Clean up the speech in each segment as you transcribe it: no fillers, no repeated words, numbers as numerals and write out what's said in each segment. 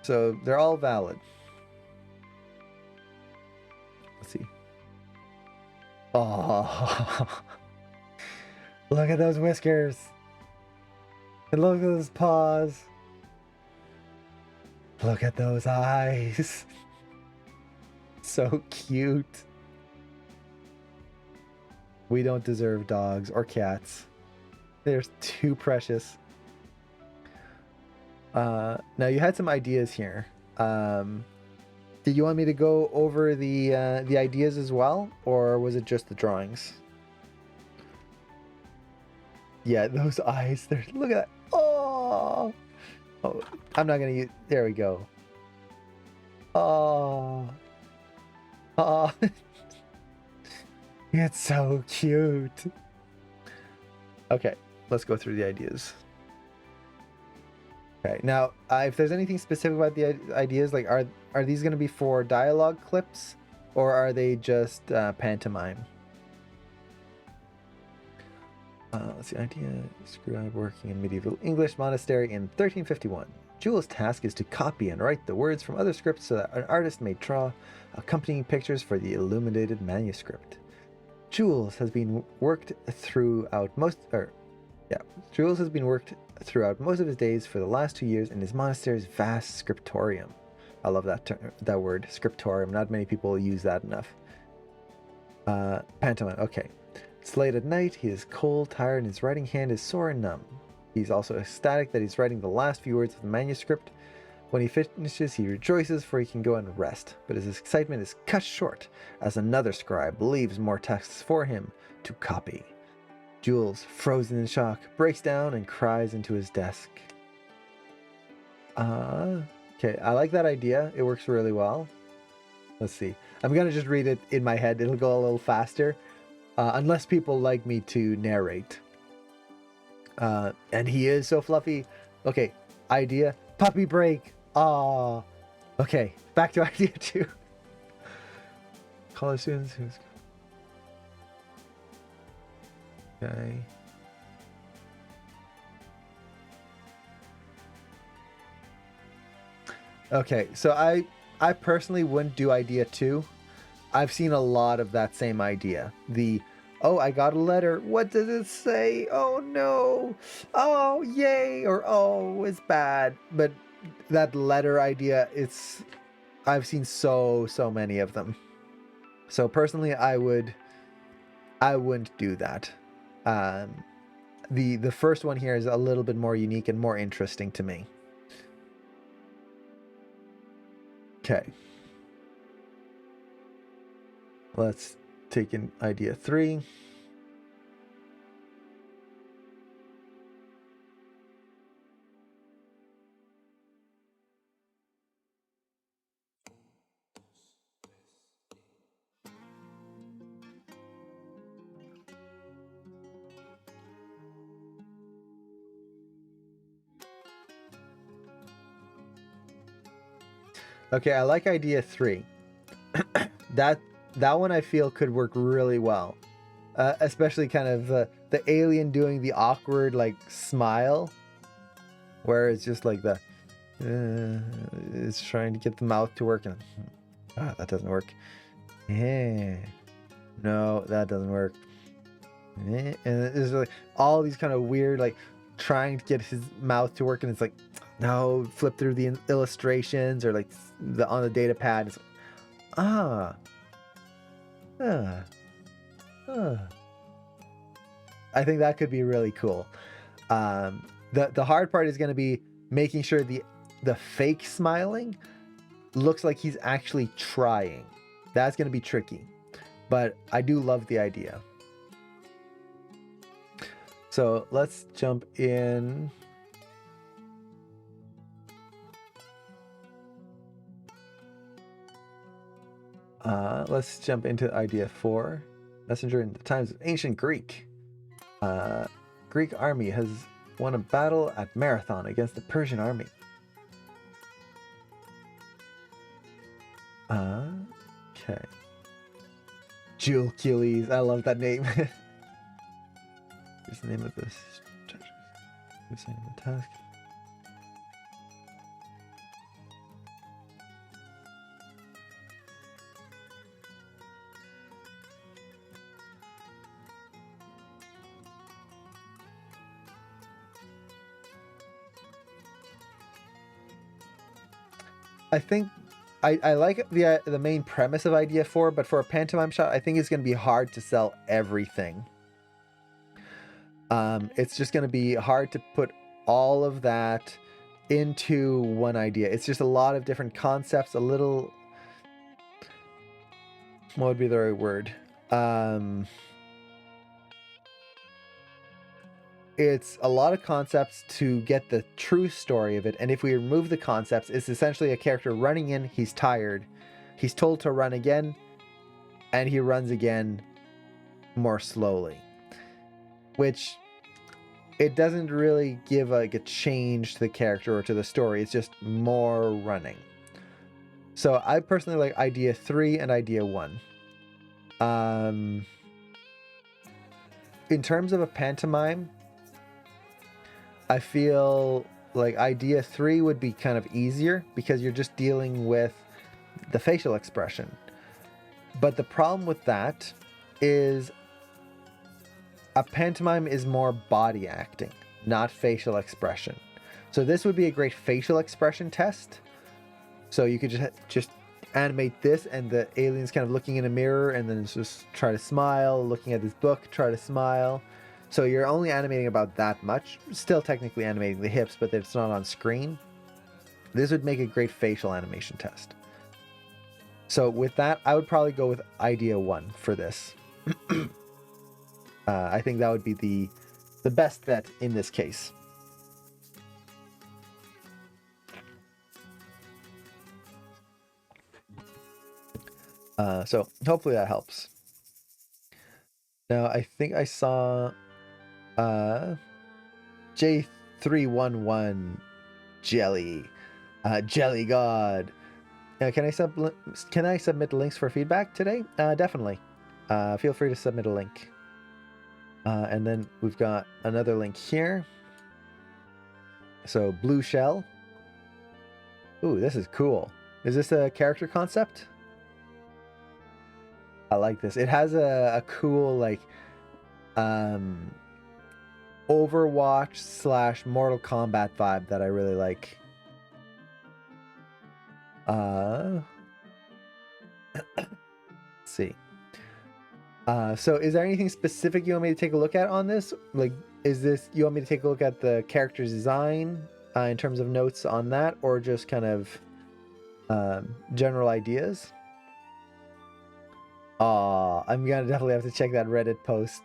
So they're all valid. Let's see. Oh, look at those whiskers. And look at those paws. Look at those eyes. So cute. We don't deserve dogs or cats. They're too precious. Now you had some ideas here. Did you want me to go over the ideas as well, or was it just the drawings? Yeah, those eyes. Look at that. Oh, I'm not gonna use. There we go. Oh, oh, it's so cute. Okay, let's go through the ideas. Okay, now if there's anything specific about the ideas, like are these gonna be for dialogue clips, or are they just pantomime? Let's see. Idea: scribe working in medieval English monastery in 1351. Jules' task is to copy and write the words from other scripts so that an artist may draw accompanying pictures for the illuminated manuscript. Jules has been worked throughout most of his days for the last 2 years in his monastery's vast scriptorium. I love that word, scriptorium. Not many people use that enough. Pantomime. Okay. It's late at night. He is cold, tired, and his writing hand is sore and numb. He's also ecstatic that he's writing the last few words of the manuscript. When he finishes, he rejoices, for he can go and rest. But his excitement is cut short as another scribe leaves more texts for him to copy. Jules, frozen in shock, breaks down and cries into his desk. Okay, I like that idea. It works really well. Let's see. I'm going to just read it in my head. It'll go a little faster. Unless people like me to narrate. And he is so fluffy. Okay, idea. Puppy break. Aww. Okay, back to idea 2. College students who's... Okay. Okay, so I personally wouldn't do idea 2. I've seen a lot of that same idea. Oh, I got a letter. What does it say? Oh no. Oh, yay. Or oh, it's bad. But that letter idea, I've seen so many of them. So personally, I wouldn't do that. The first one here is a little bit more unique and more interesting to me. Okay. Let's take in idea 3. Okay, I like idea 3. That one I feel could work really well. Especially kind of the alien doing the awkward like smile, where it's just like it's trying to get the mouth to work, and that doesn't work. Yeah, no, that doesn't work. And there's like all these kind of weird like trying to get his mouth to work, and it's like no, flip through the illustrations or like on the data pad. It's like, I think that could be really cool. The hard part is going to be making sure the fake smiling looks like he's actually trying. That's going to be tricky, but I do love the idea. So let's jump in. Let's jump into idea 4. Messenger in the times of ancient Greek. Greek army has won a battle at Marathon against the Persian army. Okay. Julcules. I love that name. Here's the name of this. Who's signing the task? I think I like the main premise of idea 4, but for a pantomime shot, I think it's going to be hard to sell everything. It's just going to be hard to put all of that into one idea. It's just a lot of different concepts, a little... What would be the right word? It's a lot of concepts to get the true story of it. And if we remove the concepts, it's essentially a character running in, he's tired, he's told to run again, and he runs again more slowly. Which, it doesn't really give like a change to the character or to the story. It's just more running. So I personally like idea 3 and idea 1. In terms of a pantomime, I feel like idea 3 would be kind of easier because you're just dealing with the facial expression. But the problem with that is a pantomime is more body acting, not facial expression. So this would be a great facial expression test. So you could just animate this and the alien's kind of looking in a mirror and then just try to smile, looking at this book, try to smile. So you're only animating about that much, still technically animating the hips, but it's not on screen. This would make a great facial animation test. So with that, I would probably go with idea 1 for this. I think that would be the best bet in this case. So hopefully that helps. Now I think I saw J311 Jelly, Jelly God. Can I submit links for feedback today? Definitely. Feel free to submit a link. And then we've got another link here. So Blue Shell. Ooh, this is cool. Is this a character concept? I like this. It has a cool like Overwatch / Mortal Kombat vibe that I really like. Let's see. So is there anything specific you want me to take a look at on this? Like, you want me to take a look at the character's design in terms of notes on that, or just kind of general ideas? I'm gonna definitely have to check that Reddit post.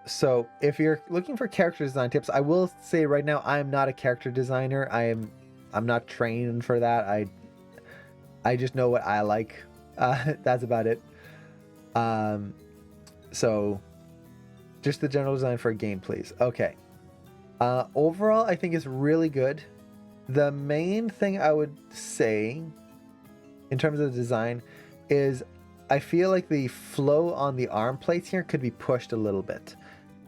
So if you're looking for character design tips, I will say right now I am not a character designer. I'm not trained for that. I just know what I like. That's about it. So just the general design for a game, please. Okay. Overall, I think it's really good. The main thing I would say in terms of the design is I feel like the flow on the arm plates here could be pushed a little bit.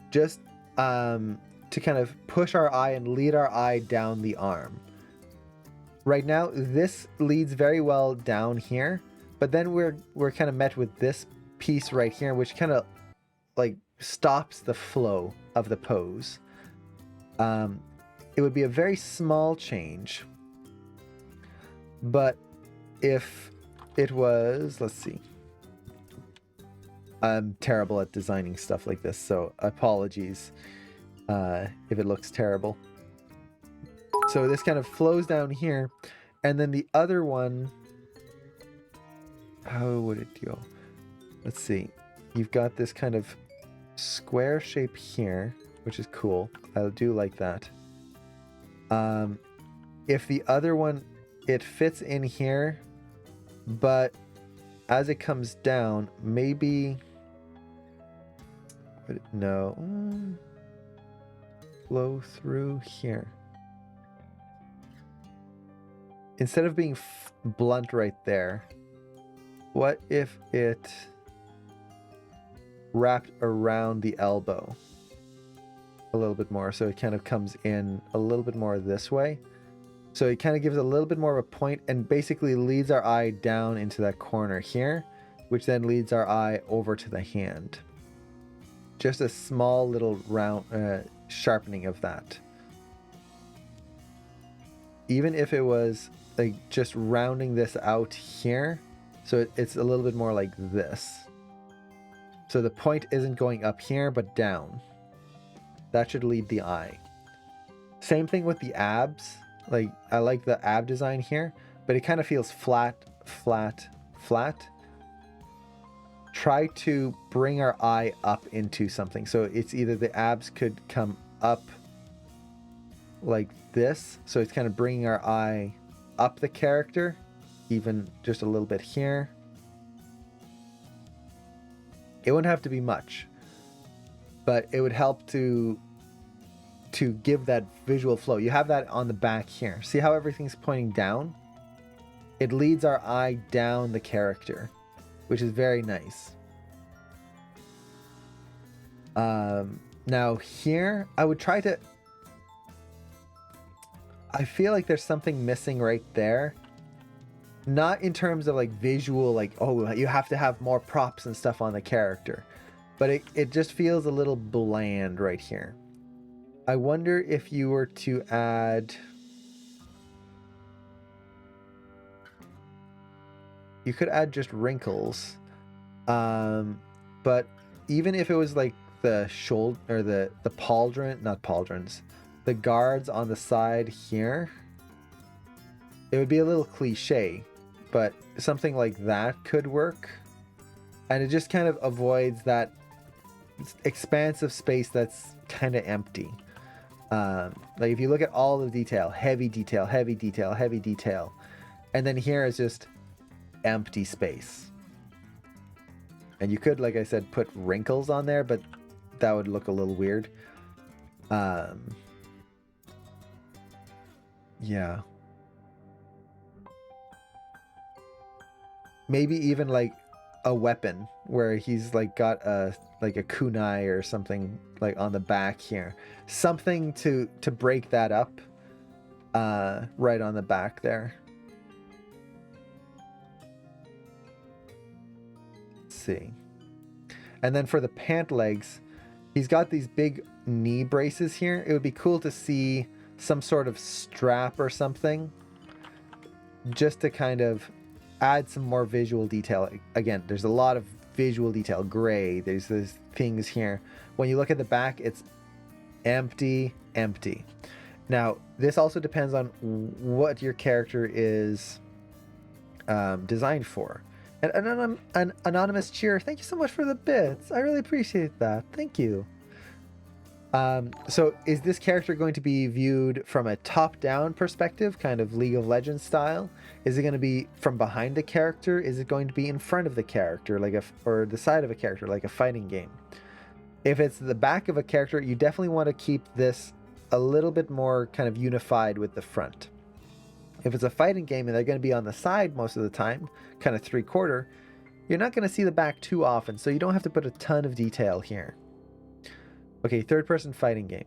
Just to kind of push our eye and lead our eye down the arm. Right now, this leads very well down here, but then we're kind of met with this piece right here, which kind of like stops the flow of the pose. It would be a very small change, but if it was, let's see. I'm terrible at designing stuff like this, so apologies if it looks terrible. So this kind of flows down here, and then the other one, how would it go? Let's see. You've got this kind of square shape here, which is cool. I do like that. If the other one, it fits in here, but as it comes down, maybe... No. Flow through here. Instead of being blunt right there, what if it wrapped around the elbow a little bit more, so it kind of comes in a little bit more this way? So it kind of gives a little bit more of a point and basically leads our eye down into that corner here, which then leads our eye over to the hand. Just a small little round sharpening of that. even if it was like just rounding this out here, so it's a little bit more like this. So the point isn't going up here, but down. That should lead the eye. Same thing with the abs. Like, I like the ab design here, but it kind of feels flat, flat, flat. Try to bring our eye up into something. So it's either the abs could come up like this. So it's kind of bringing our eye up the character, even just a little bit here. It wouldn't have to be much, but it would help to give that visual flow. You have that on the back here. See how everything's pointing down? It leads our eye down the character, which is very nice. Now here, I would try to... I feel like there's something missing right there. Not in terms of like visual, like, oh, you have to have more props and stuff on the character. But it just feels a little bland right here. I wonder if you were to add... You could add just wrinkles. But even if it was like the shoulder, or the pauldron, not pauldrons, the guards on the side here, it would be a little cliche, but something like that could work. And it just kind of avoids that expansive space that's kind of empty. Like if you look at all the detail, heavy detail, heavy detail, heavy detail, and then here is just empty space. And you could, like I said, put wrinkles on there, but that would look a little weird. Yeah. Maybe even like a weapon where he's like got a kunai or something like on the back here. Something to break that up right on the back there. Let's see. And then for the pant legs, he's got these big knee braces here. It would be cool to see some sort of strap or something just to kind of add some more visual detail. Again, there's a lot of visual detail. Gray, there's things here. When you look at the back, it's empty. Now, this also depends on what your character is designed for. And an anonymous cheer, thank you so much for the bits. I really appreciate that. Thank you. So is this character going to be viewed from a top-down perspective, kind of League of Legends style? Is it going to be from behind the character? Is it going to be in front of the character, or the side of a character, like a fighting game? If it's the back of a character, you definitely want to keep this a little bit more kind of unified with the front. If it's a fighting game and they're going to be on the side most of the time, kind of 3/4, you're not going to see the back too often, so you don't have to put a ton of detail here. Okay, third-person fighting game.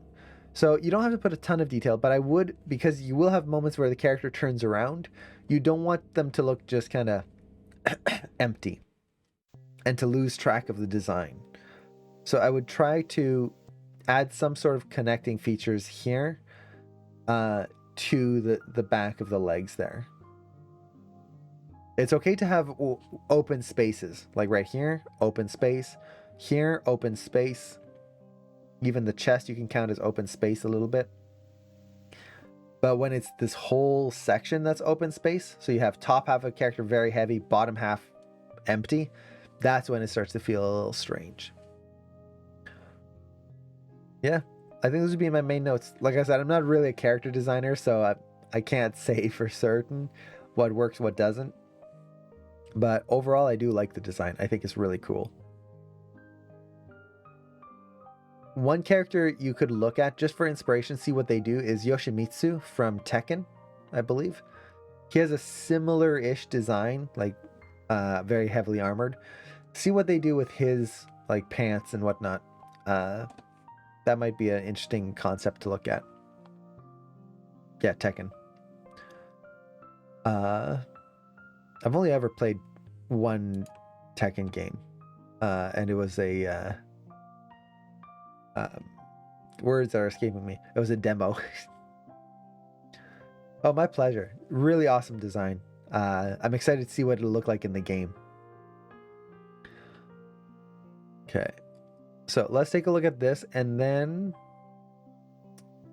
So you don't have to put a ton of detail, but I would, because you will have moments where the character turns around. You don't want them to look just kind of empty and to lose track of the design. So I would try to add some sort of connecting features here to the back of the legs there. It's okay to have open spaces, like right here, open space. Here, open space. Even the chest you can count as open space a little bit. But when it's this whole section that's open space, so you have top half of a character very heavy, bottom half empty, that's when it starts to feel a little strange. Yeah, I think those would be my main notes. Like I said, I'm not really a character designer, so I can't say for certain what works, what doesn't. But overall, I do like the design. I think it's really cool. One character you could look at just for inspiration, see what they do, is Yoshimitsu from Tekken, I believe. He has a similar-ish design, like very heavily armored. See what they do with his like pants and whatnot. That might be an interesting concept to look at. Yeah, Tekken. I've only ever played one Tekken game, and it was a words are escaping me. It was a demo. Oh, my pleasure. Really awesome design. I'm excited to see what it'll look like in the game. Okay. So let's take a look at this and then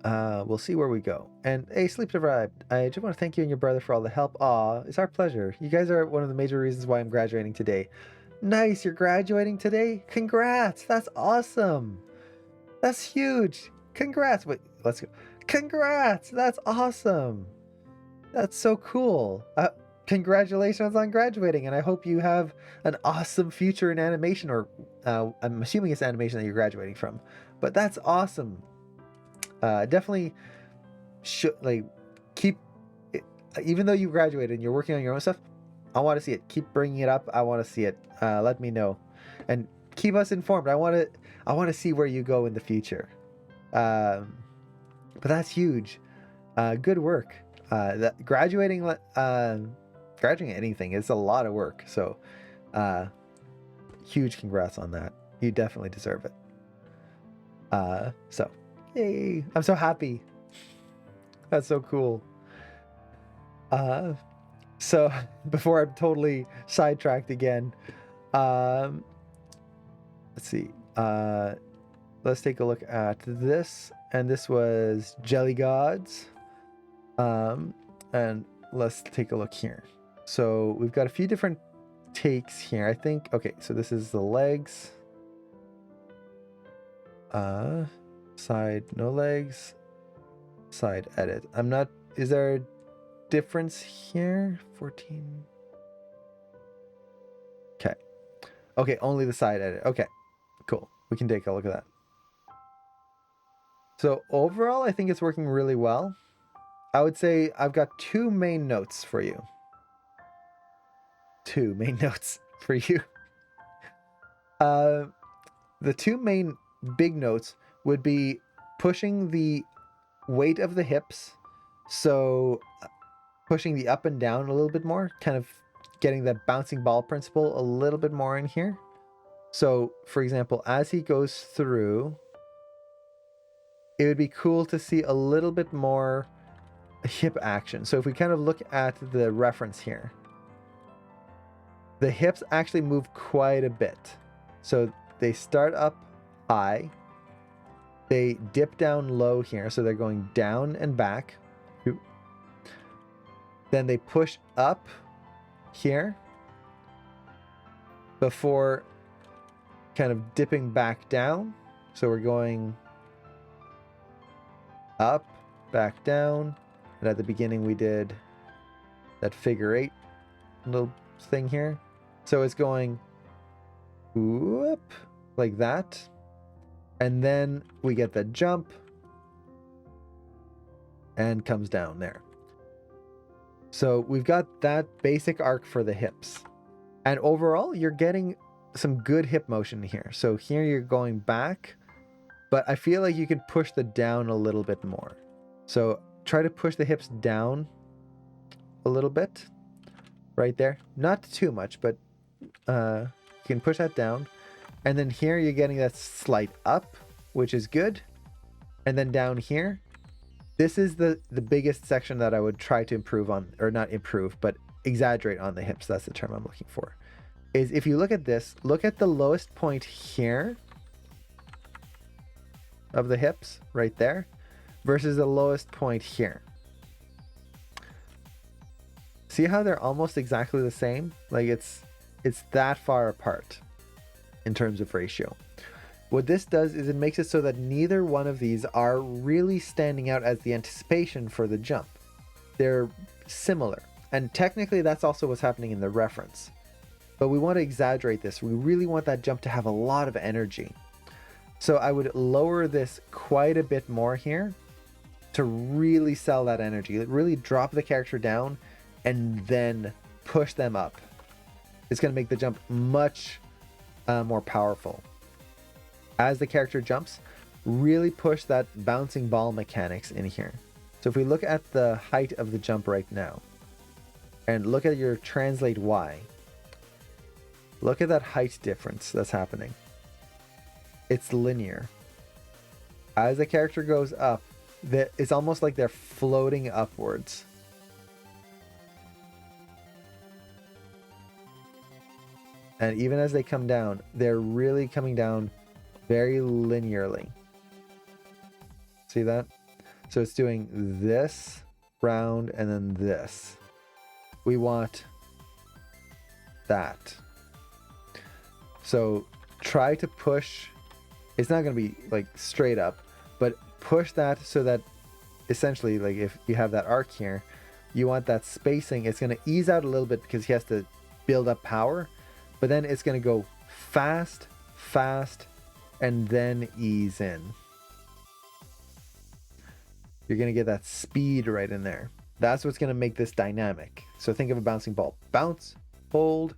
we'll see where we go. And hey, Sleep Deprived, I just want to thank you and your brother for all the help. Aw, it's our pleasure. You guys are one of the major reasons why I'm graduating today. Nice, you're graduating today? Congrats, that's awesome. That's huge. Congrats. Wait, let's go. Congrats, that's awesome. That's so cool. Congratulations on graduating, and I hope you have an awesome future in animation, or I'm assuming it's animation that you're graduating from, but that's awesome. Definitely should keep it, even though you graduated and you're working on your own stuff. I want to see it. Keep bringing it up. I want to see it. Let me know, and keep us informed. I want to see where you go in the future. But that's huge. Good work. Graduating anything is a lot of work. So, huge congrats on that. You definitely deserve it. So, yay! I'm so happy. That's so cool. So before I'm totally sidetracked again, let's see. Let's take a look at this, and this was Jelly Gods. And let's take a look here. So we've got a few different takes here. I think, okay, so this is the legs. Side, no legs. Side edit. I'm not, is there a difference here? 14. Okay. Okay, only the side edit. Okay, cool. We can take a look at that. So overall, I think it's working really well. I would say I've got two main notes for you. Two main notes for you. The two main big notes would be pushing the weight of the hips. So pushing the up and down a little bit more, kind of getting that bouncing ball principle a little bit more in here. So for example, as he goes through, it would be cool to see a little bit more hip action. So if we kind of look at the reference here, the hips actually move quite a bit. So they start up high, they dip down low here, so they're going down and back. Then they push up here before kind of dipping back down. So we're going up, back down. And at the beginning we did that figure 8 little thing here. So it's going whoop like that. And then we get the jump and comes down there. So we've got that basic arc for the hips. And overall, you're getting some good hip motion here. So here you're going back, but I feel like you could push the down a little bit more. So try to push the hips down a little bit right there. Not too much, but you can push that down. And then here you're getting that slight up, which is good. And then down here, this is the biggest section that I would try to improve on, or not improve, but exaggerate on the hips. That's the term I'm looking for. Is if you look at this, look at the lowest point here of the hips right there versus the lowest point here. See how they're almost exactly the same? Like it's that far apart in terms of ratio. What this does is it makes it so that neither one of these are really standing out as the anticipation for the jump. They're similar. And technically that's also what's happening in the reference. But we want to exaggerate this. We really want that jump to have a lot of energy. So I would lower this quite a bit more here to really sell that energy. Really drop the character down and then push them up. It's going to make the jump much more powerful. As the character jumps, really push that bouncing ball mechanics in here. So if we look at the height of the jump right now and look at your translate Y, look at that height difference that's happening. It's linear. As the character goes up, it's almost like they're floating upwards. And even as they come down, they're really coming down very linearly. See that? So it's doing this round and then this. We want that. So try to push. It's not going to be like straight up, but push that so that essentially, like if you have that arc here, you want that spacing. It's going to ease out a little bit because he has to build up power, but then it's going to go fast, and then ease in. You're going to get that speed right in there. That's what's going to make this dynamic. So think of a bouncing ball. Bounce, hold,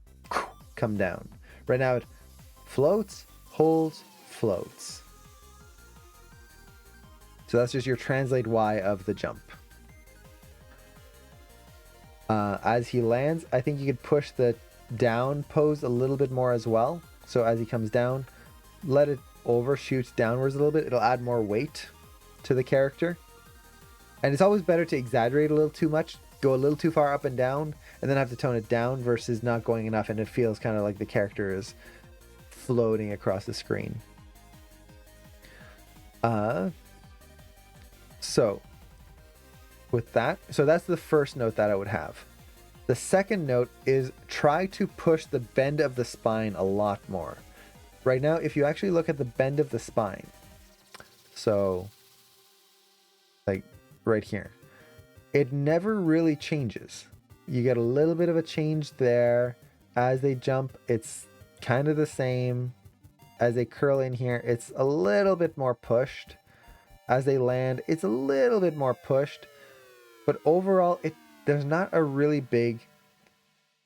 come down. Right now it floats, holds, floats. So that's just your translate Y of the jump. As he lands, I think you could push the down pose a little bit more as well. So as he comes down, let it overshoot downwards a little bit. It'll add more weight to the character. And it's always better to exaggerate a little too much, go a little too far up and down, and then have to tone it down versus not going enough and it feels kind of like the character is floating across the screen. So with that, so that's the first note that I would have. The second note is try to push the bend of the spine a lot more. Right now, if you actually look at the bend of the spine, so like right here, it never really changes. You get a little bit of a change there. As they jump, it's kind of the same. As they curl in here, it's a little bit more pushed. As they land, it's a little bit more pushed. But overall, there's not a really big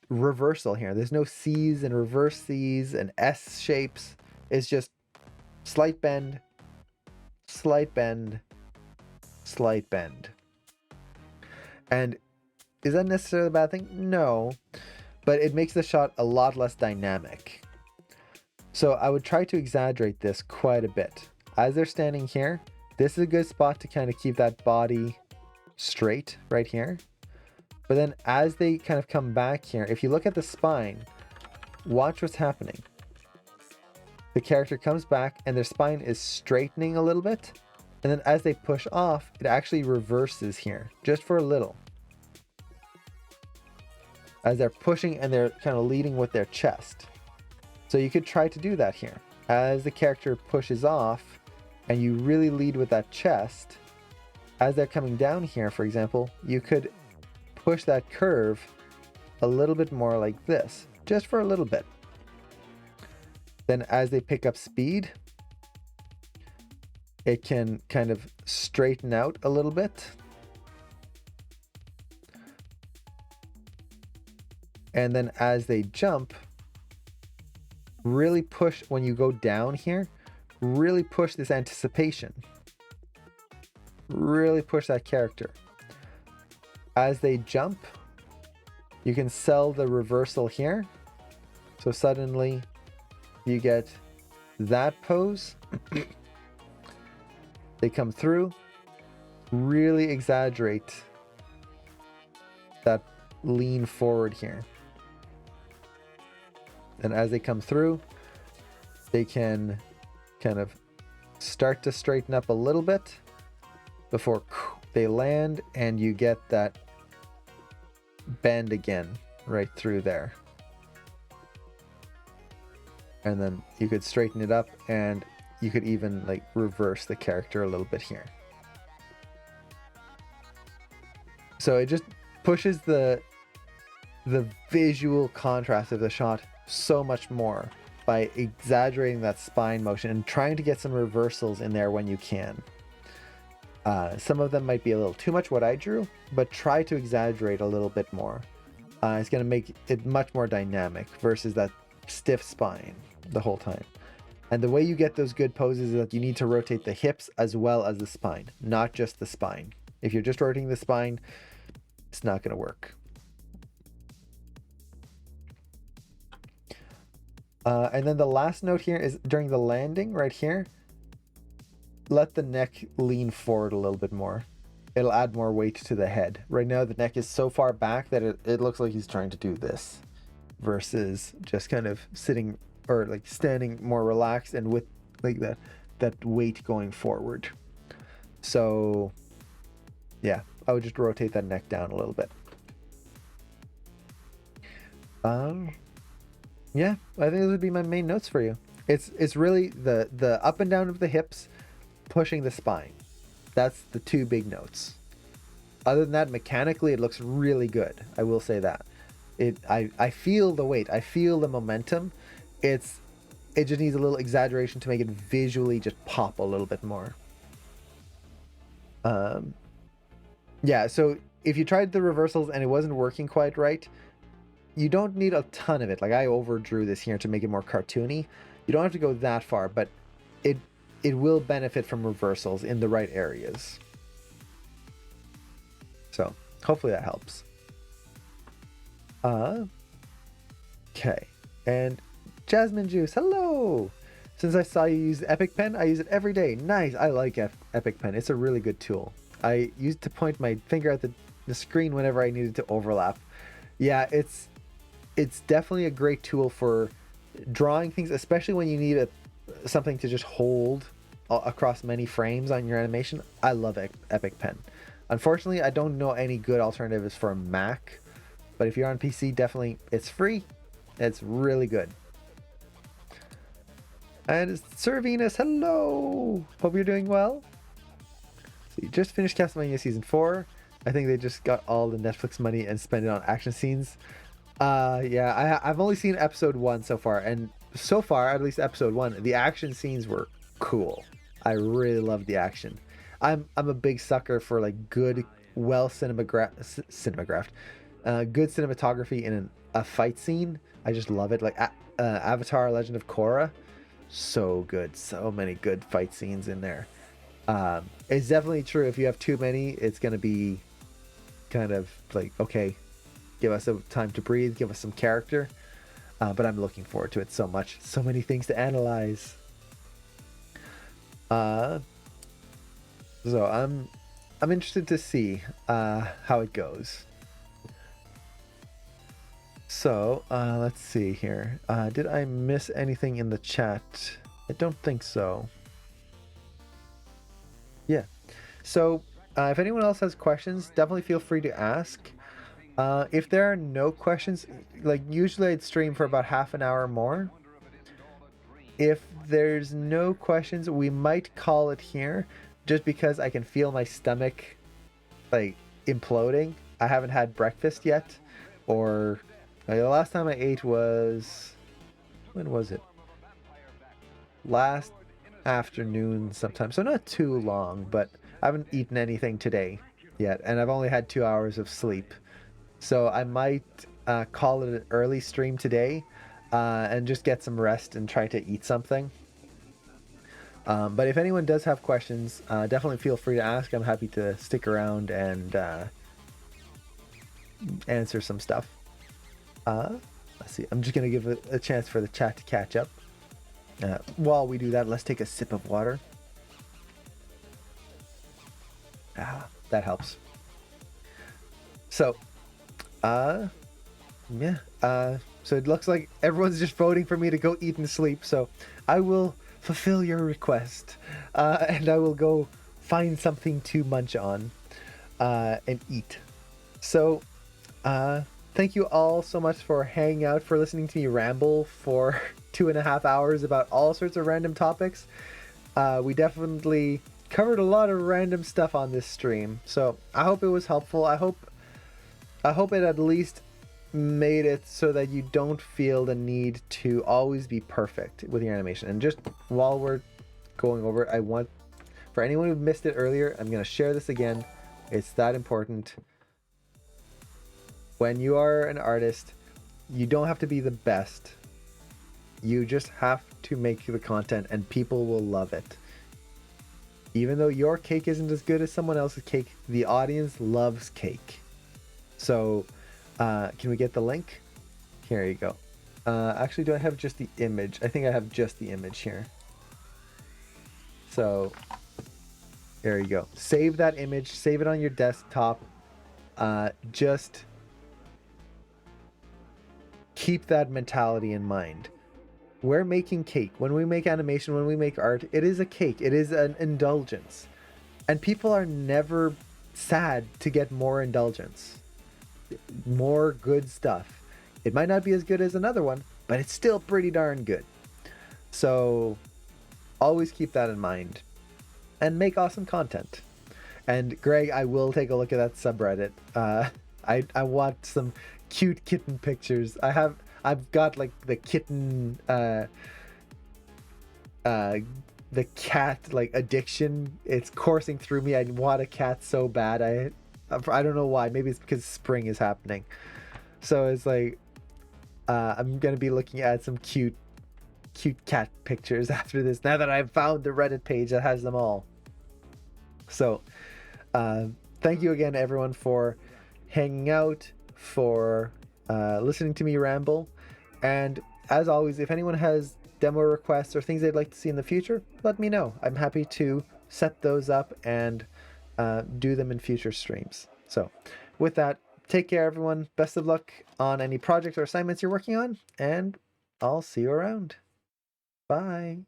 reversal here. There's no C's and reverse C's and S shapes. It's just slight bend, slight bend, slight bend. And is that necessarily a bad thing? No, but it makes the shot a lot less dynamic. So I would try to exaggerate this quite a bit. As they're standing here, this is a good spot to kind of keep that body straight right here. But then as they kind of come back here, if you look at the spine, watch what's happening. The character comes back and their spine is straightening a little bit. And then as they push off, it actually reverses here, just for a little. As they're pushing and they're kind of leading with their chest. So you could try to do that here. As the character pushes off and you really lead with that chest, as they're coming down here, for example, you could push that curve a little bit more like this, just for a little bit. Then as they pick up speed, it can kind of straighten out a little bit. And then as they jump, really push, when you go down here, really push this anticipation. Really push that character. As they jump, you can sell the reversal here. So suddenly you get that pose. They come through, really exaggerate that lean forward here. And as they come through, they can kind of start to straighten up a little bit before they land, and you get that bend again right through there. And then you could straighten it up, and you could even like reverse the character a little bit here. So it just pushes the visual contrast of the shot so much more by exaggerating that spine motion and trying to get some reversals in there when you can. Some of them might be a little too much what I drew, but try to exaggerate a little bit more. It's going to make it much more dynamic versus that stiff spine the whole time. And the way you get those good poses is that you need to rotate the hips as well as the spine, not just the spine. If you're just rotating the spine, it's not going to work. And then the last note here is during the landing right here, let the neck lean forward a little bit more. It'll add more weight to the head. Right now, the neck is so far back that it looks like he's trying to do this versus just kind of sitting or like standing more relaxed and with like that weight going forward. So yeah, I would just rotate that neck down a little bit. Yeah, I think those would be my main notes for you. It's really the up and down of the hips, pushing the spine. That's the two big notes. Other than that, mechanically, it looks really good. I will say that. I feel the weight. I feel the momentum. It just needs a little exaggeration to make it visually just pop a little bit more. Yeah, so if you tried the reversals and it wasn't working quite right, you don't need a ton of it. Like I overdrew this here to make it more cartoony. You don't have to go that far, but it will benefit from reversals in the right areas. So hopefully that helps. Okay. And Jasmine Juice, hello. Since I saw you use Epic Pen, I use it every day. Nice. I like Epic Pen. It's a really good tool. I used to point my finger at the screen whenever I needed to overlap. Yeah, it's definitely a great tool for drawing things, especially when you need something to just hold across many frames on your animation. I love Epic Pen. Unfortunately, I don't know any good alternatives for a Mac, but if you're on PC, definitely, it's free. It's really good. And Sir Venus, hello! Hope you're doing well. So you just finished Castlevania Season 4. I think they just got all the Netflix money and spent it on action scenes. Yeah, I've only seen episode 1 so far, and so far, at least episode 1, the action scenes were cool. I really loved the action. I'm a big sucker for like good, well cinematographed, good cinematography in a fight scene. I just love it. Like Avatar: Legend of Korra, so good. So many good fight scenes in there. It's definitely true. If you have too many, it's gonna be kind of like, okay, give us a time to breathe, give us some character. But I'm looking forward to it so much. So many things to analyze. So I'm interested to see how it goes. So let's see here. Did I miss anything in the chat? I don't think so. Yeah. So if anyone else has questions, definitely feel free to ask. If there are no questions, like usually I'd stream for about half an hour more. If there's no questions, we might call it here, just because I can feel my stomach like imploding. I haven't had breakfast yet, or like, the last time I ate was, when was it? Last afternoon sometime, so not too long, but I haven't eaten anything today yet, and I've only had 2 hours of sleep. So I might call it an early stream today and just get some rest and try to eat something. But if anyone does have questions, definitely feel free to ask. I'm happy to stick around and answer some stuff. Let's see. I'm just going to give a chance for the chat to catch up. While we do that, let's take a sip of water. That helps. So, yeah. So it looks like everyone's just voting for me to go eat and sleep. So I will fulfill your request, and I will go find something to munch on and eat. So thank you all so much for hanging out, for listening to me ramble for 2.5 hours about all sorts of random topics. We definitely covered a lot of random stuff on this stream, so I hope it was helpful. I hope it at least made it so that you don't feel the need to always be perfect with your animation. And just while we're going over it, I want, for anyone who missed it earlier, I'm going to share this again. It's that important. When you are an artist, you don't have to be the best. You just have to make the content and people will love it. Even though your cake isn't as good as someone else's cake, the audience loves cake. So can we get the link? Here you go. Actually, do I have just the image? I think I have just the image here. So there you go. Save that image. Save it on your desktop. Just keep that mentality in mind. We're making cake. When we make animation, when we make art, it is a cake. It is an indulgence. And people are never sad to get more indulgence, more good stuff. It might not be as good as another one, but it's still pretty darn good. So always keep that in mind and make awesome content. And Greg, I will take a look at that subreddit. I want some cute kitten pictures. I've got like the kitten the cat like addiction. It's coursing through me. I want a cat so bad. I don't know why. Maybe it's because spring is happening. So it's like I'm gonna be looking at some cute cat pictures after this. Now that I've found the Reddit page that has them all. So thank you again, everyone, for hanging out, for listening to me ramble. And as always, if anyone has demo requests or things they'd like to see in the future, let me know. I'm happy to set those up and do them in future streams. So with that, take care, everyone. Best of luck on any projects or assignments you're working on, and I'll see you around. Bye.